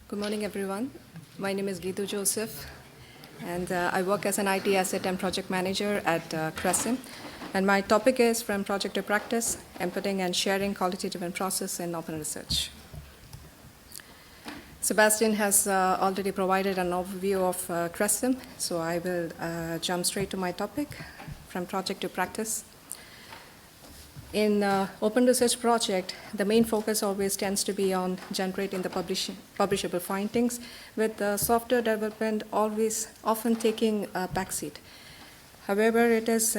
Good morning, everyone. My name is Geetu Joseph, and I work as an IT asset and project manager at Crescent. And my topic is From Project to Practice, Embedding and Sharing Quality-Driven Process in Open Research. Sebastian has already provided an overview of Crescent, so I will jump straight to my topic, From Project to Practice. In open research project, the main focus always tends to be on generating the publishable findings, with the software development often taking a backseat. However, it is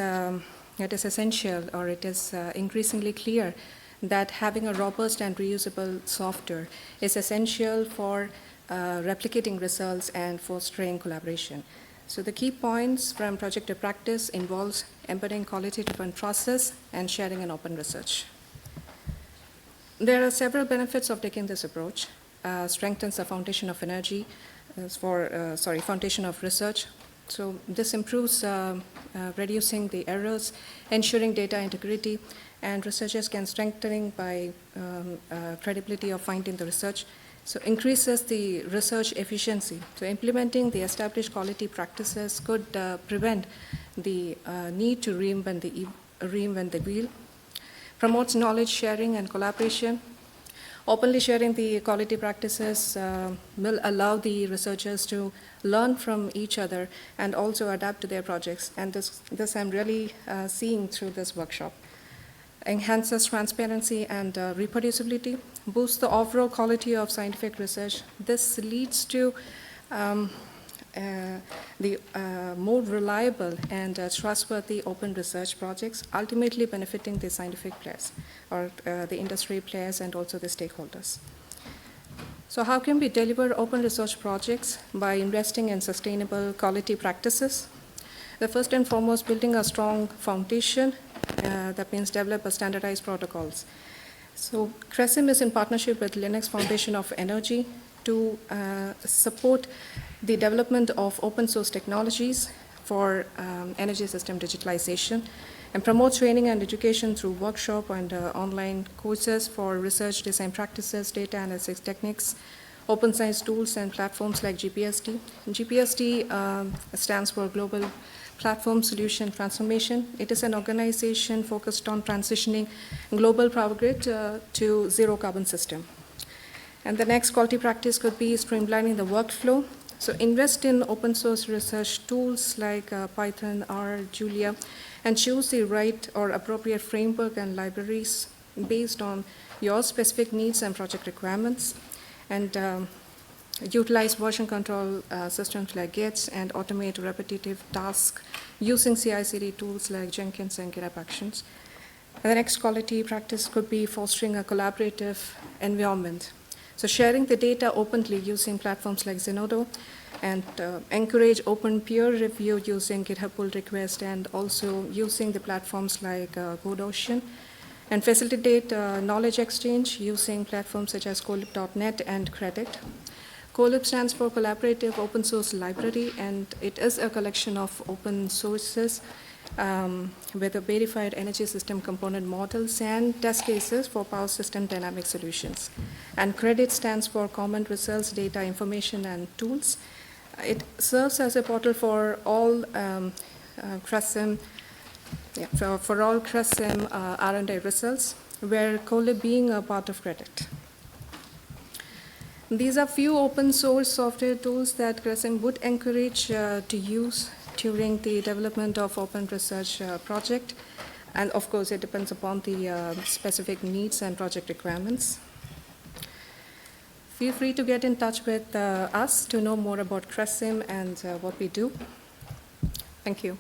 essential, or it is increasingly clear that having a robust and reusable software is essential for replicating results and fostering collaboration. So the key points from project to practice involves embedding quality-driven process and sharing an open research. There are several benefits of taking this approach. Strengthens the foundation of foundation of research. So this improves reducing the errors, ensuring data integrity, and researchers can strengthen by credibility of finding the research. So increases the research efficiency. So implementing the established quality practices could prevent the need to reinvent the wheel. Promotes knowledge sharing and collaboration. Openly sharing the quality practices will allow the researchers to learn from each other and also adapt to their projects. And this I'm really seeing through this workshop. Enhances transparency and reproducibility, boosts the overall quality of scientific research. This leads to the more reliable and trustworthy open research projects, ultimately benefiting the scientific players, or the industry players, and also the stakeholders. So how can we deliver open research projects? By investing in sustainable quality practices. The first and foremost, building a strong foundation. That means develop a standardized protocols. So Crescent is in partnership with Linux Foundation of Energy to support the development of open source technologies for energy system digitalization, and promote training and education through workshop and online courses for research design practices, data analytics techniques, open science tools and platforms like GPST. GPST stands for Global Platform Solution Transformation. It is an organization focused on transitioning global power grid to zero carbon system. And the next quality practice could be streamlining the workflow. So invest in open source research tools like Python, R, Julia, and choose the right or appropriate framework and libraries based on your specific needs and project requirements. And utilize version control systems like Git and automate repetitive tasks using CI/CD tools like Jenkins and GitHub Actions. And the next quality practice could be fostering a collaborative environment. So sharing the data openly using platforms like Zenodo, and encourage open peer review using GitHub pull request, and also using the platforms like CodeOcean, and facilitate knowledge exchange using platforms such as colib.net and Credit. Colib stands for Collaborative Open Source Library, and it is a collection of open sources with a verified energy system component models and test cases for power system dynamic solutions. And Credit stands for Common Results, Data, Information, and Tools. It serves as a portal for all Crescent R&D results, where Colib being a part of Credit. These are few open source software tools that Crescent would encourage to use during the development of open research project. And of course, it depends upon the specific needs and project requirements. Feel free to get in touch with us to know more about Crescent and what we do. Thank you.